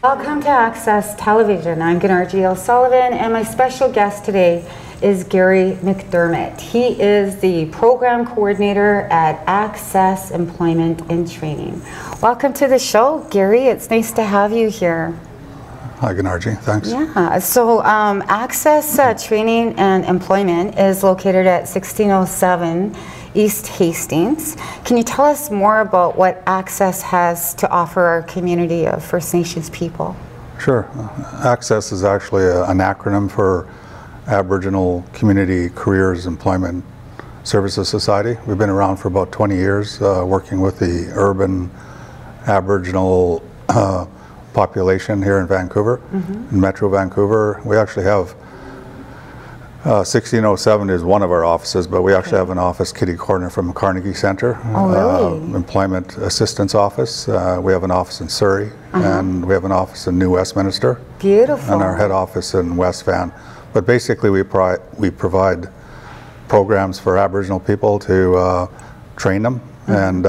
Welcome to Access Television. I'm Gunnar O'Sullivan, and my special guest today is Gary Mcdermott. He is the Program Coordinator at Access Employment and Training. Welcome to the show, Gary. It's nice to have you here. Hi, Gunnar. Thanks. Yeah. So Access Training and Employment is located at 1607 East Hastings. Can you tell us more about what Access has to offer our community of First Nations people? Sure. Access is actually an acronym for Aboriginal Community Careers Employment Services Society. We've been around for about 20 years, working with the urban Aboriginal population here in Vancouver, in Metro Vancouver. We actually have 1607 is one of our offices, but we actually have an office kitty corner from Carnegie Centre, Employment Assistance Office. We have an office in Surrey, and we have an office in New Westminster. Beautiful. And our head office in West Van. But basically we provide programs for Aboriginal people to train them and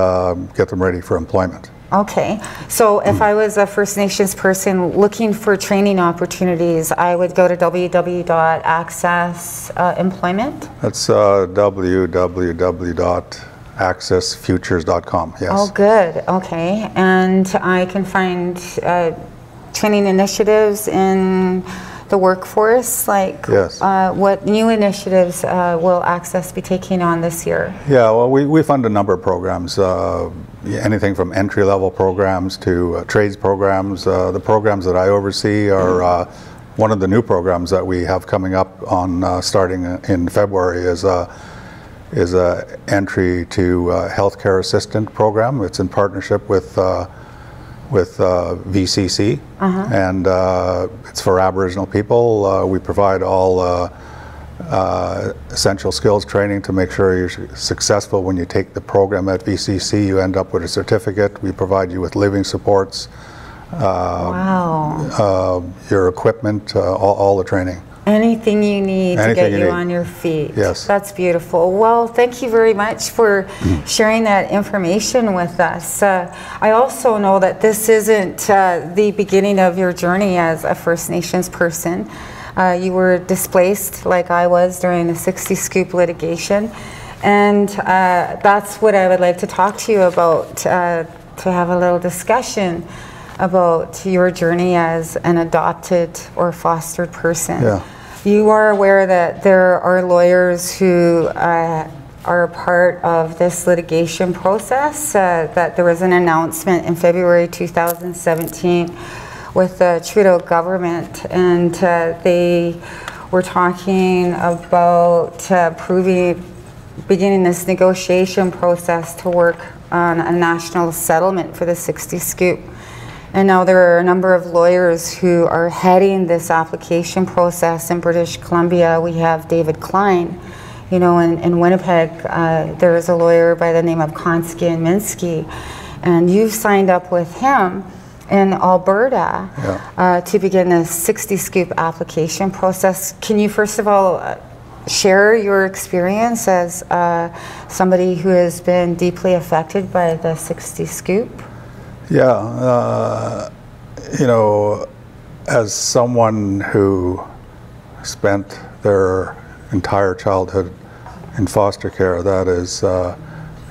get them ready for employment. Okay, so if I was a First Nations person looking for training opportunities, I would go to www.accessemployment? That's www.accessfutures.com, yes. Oh, good, okay. And I can find training initiatives in the workforce, like what new initiatives will Access be taking on this year? Yeah, well, we fund a number of programs, anything from entry-level programs to trades programs. The programs that I oversee are one of the new programs that we have coming up on starting in February is a entry to healthcare assistant program. It's in partnership with VCC, and it's for Aboriginal people. We provide all essential skills training to make sure you're successful when you take the program at VCC. You end up with a certificate. We provide you with living supports, your equipment, all the training. Anything you need to get you on your feet. Yes. That's beautiful. Well, thank you very much for sharing that information with us. I also know that this isn't the beginning of your journey as a First Nations person. You were displaced like I was during the 60 Scoop litigation, and that's what I would like to talk to you about, to have a little discussion about your journey as an adopted or fostered person. Yeah. You are aware that there are lawyers who are a part of this litigation process, that there was an announcement in February 2017 with the Trudeau government, and they were talking about beginning this negotiation process to work on a national settlement for the 60 Scoop. And now there are a number of lawyers who are heading this application process in British Columbia. We have David Klein. You know, in Winnipeg, there is a lawyer by the name of Konski and Minsky, and you've signed up with him in Alberta to begin the 60 Scoop application process. Can you first of all share your experience as somebody who has been deeply affected by the 60 Scoop? Yeah, you know, as someone who spent their entire childhood in foster care, that is,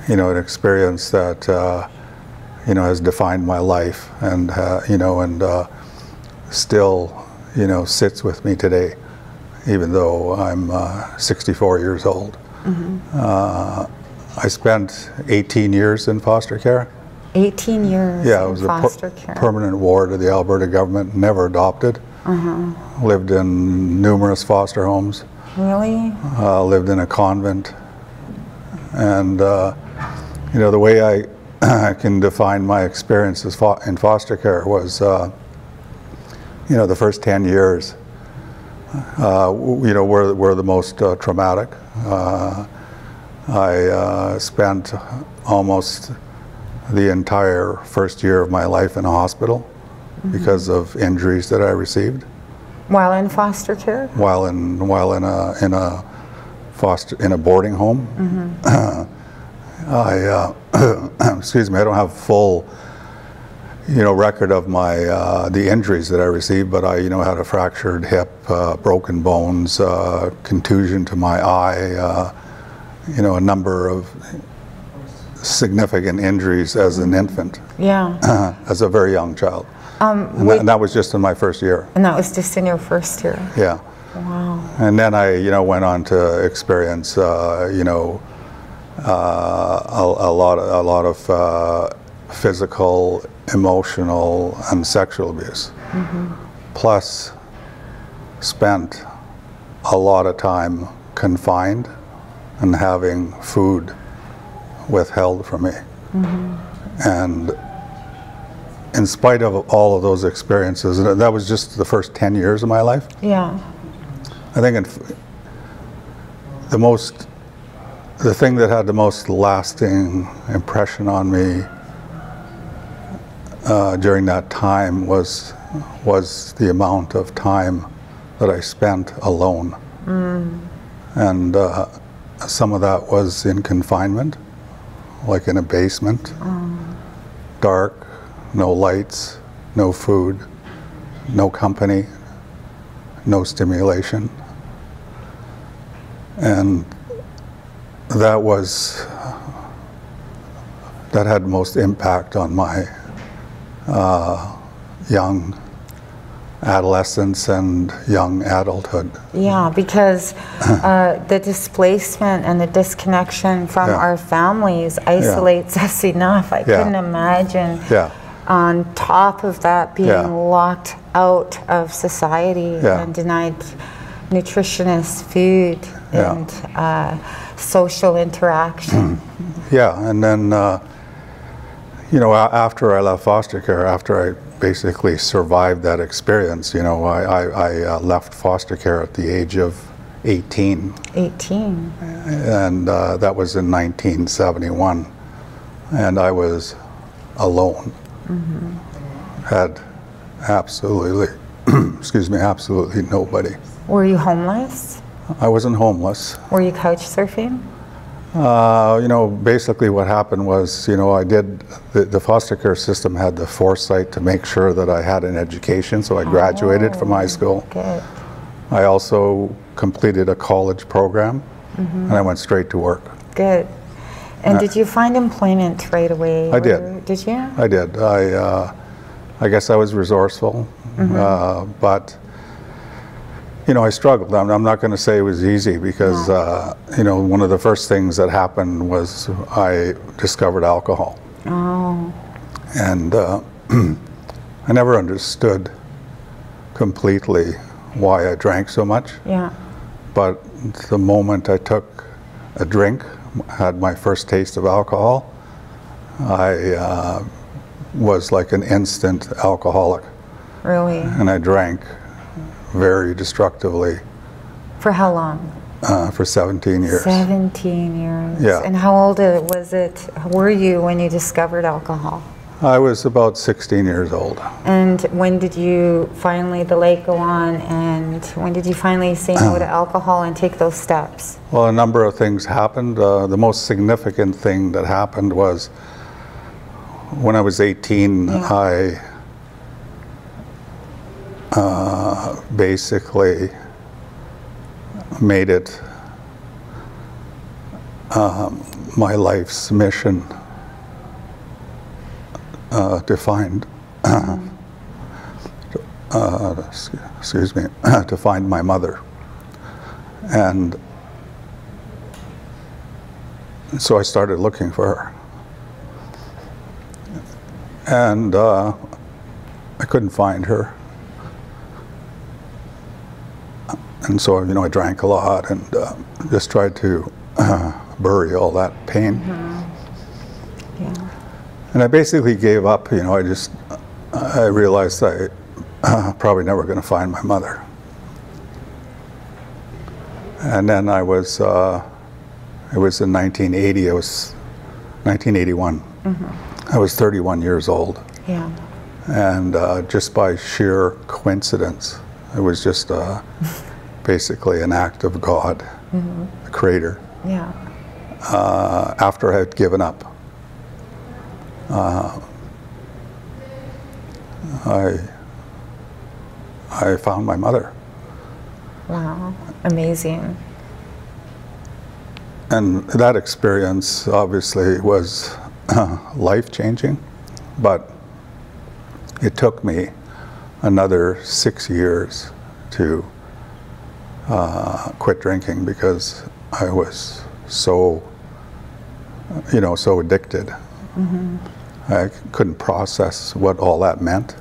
you know, an experience that, you know, has defined my life, and, you know, and still, you know, sits with me today, even though I'm 64 years old. I spent 18 years in foster care. 18 years in foster care. Permanent ward of the Alberta government, never adopted. Lived in numerous foster homes. Really? Lived in a convent. And, you know, the way I can define my experience in foster care was, you know, the first 10 years, you know, were the most traumatic. I spent almost the entire first year of my life in a hospital because of injuries that I received. While in foster care? While in a boarding home. I excuse me, I don't have full record of my the injuries that I received, but I had a fractured hip, broken bones, contusion to my eye, a number of significant injuries as an infant. Yeah. As a very young child. And that was just in my first year. And that was just in your first year. Yeah. Wow. And then I went on to experience a lot of physical, emotional, and sexual abuse. Plus spent a lot of time confined and having food withheld from me. And in spite of all of those experiences, and that was just the first 10 years of my life. Yeah. I think the thing that had the most lasting impression on me during that time was the amount of time that I spent alone. And some of that was in confinement, like in a basement, dark, no lights, no food, no company, no stimulation. And that had most impact on my young adolescence and young adulthood. Yeah, because the displacement and the disconnection from our families isolates us enough. I couldn't imagine on top of that being locked out of society and denied nutritious food and social interaction. And then after I left foster care, after I basically survived that experience, I left foster care at the age of 18. 18. And that was in 1971. And I was alone. Had absolutely, absolutely nobody. Were you homeless? I wasn't homeless. Were you couch surfing? Basically what happened was, the foster care system had the foresight to make sure that I had an education, so I graduated from high school. Good. I also completed a college program, and I went straight to work. Good. And did you find employment right away? I did. Did you? I did. I guess I was resourceful, but I struggled. I'm not going to say it was easy because, one of the first things that happened was I discovered alcohol. Oh. And I never understood completely why I drank so much. Yeah. But the moment I took a drink, had my first taste of alcohol, I was like an instant alcoholic. Really? And I drank very destructively. For how long? For 17 years. 17 years. Yeah. And how old were you when you discovered alcohol? I was about 16 years old. And when did you finally, the light go on, and when did you finally say no to alcohol and take those steps? Well, a number of things happened. The most significant thing that happened was when I was 18, I basically made it my life's mission to find to find my mother. And so I started looking for her. And I couldn't find her. And so, I drank a lot and just tried to bury all that pain. Yeah. And I basically gave up. I realized I probably never going to find my mother. And then it was in 1980, it was 1981. I was 31 years old. Yeah. And just by sheer coincidence, it was just basically an act of God, the Creator. Yeah. After I had given up. I found my mother. Wow, amazing. And that experience obviously was life-changing, but it took me another 6 years to quit drinking because I was so, so addicted. Mm-hmm. I couldn't process what all that meant.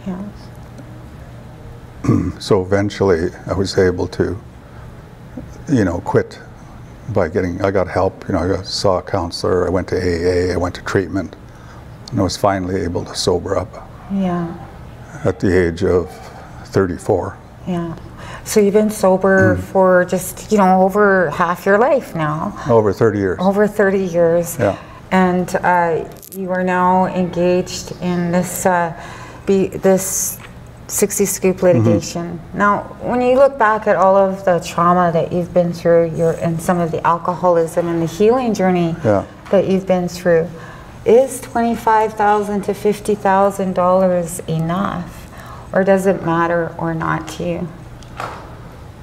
Yes. So eventually I was able to, quit by I got help, I saw a counselor, I went to AA, I went to treatment, and I was finally able to sober up. Yeah. At the age of 34. Yeah. So you've been sober for just, over half your life now. Over 30 years. Over 30 years. Yeah. And you are now engaged in this this 60 Scoop litigation. Now, when you look back at all of the trauma that you've been through, and some of the alcoholism and the healing journey that you've been through, is $25,000 to $50,000 enough, or does it matter or not to you?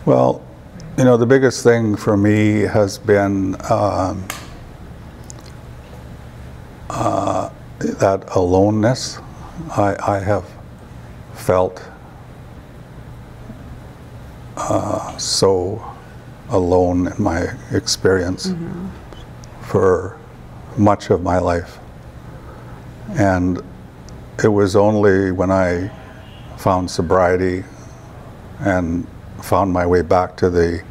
Well, the biggest thing for me has been that aloneness. I have felt so alone in my experience for much of my life. And it was only when I found sobriety and found my way back to the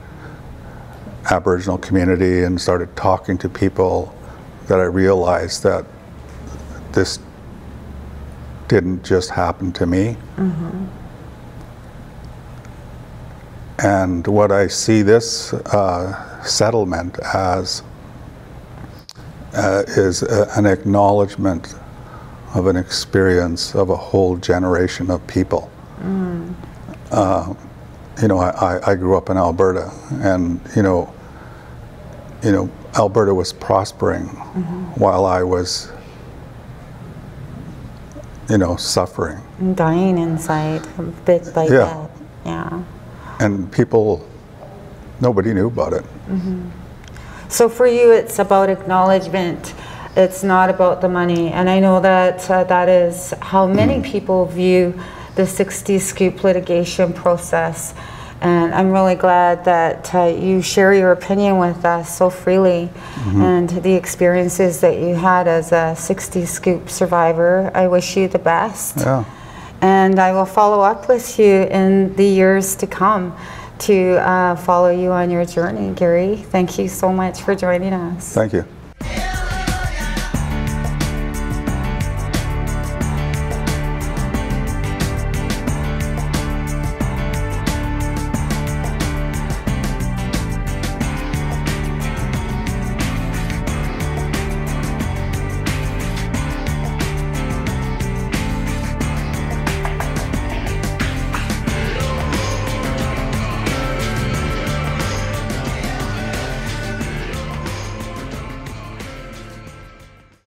Aboriginal community and started talking to people that I realized that this didn't just happen to me. And what I see this settlement as is an acknowledgement of an experience of a whole generation of people. I grew up in Alberta, and Alberta was prospering while I was, suffering. Dying inside, bit by bit. Yeah. And nobody knew about it. So for you, it's about acknowledgement. It's not about the money. And I know that that is how many people view the 60 Scoop litigation process. And I'm really glad that you share your opinion with us so freely and the experiences that you had as a 60 Scoop survivor. I wish you the best. Yeah. And I will follow up with you in the years to come to follow you on your journey, Gary. Thank you so much for joining us. Thank you.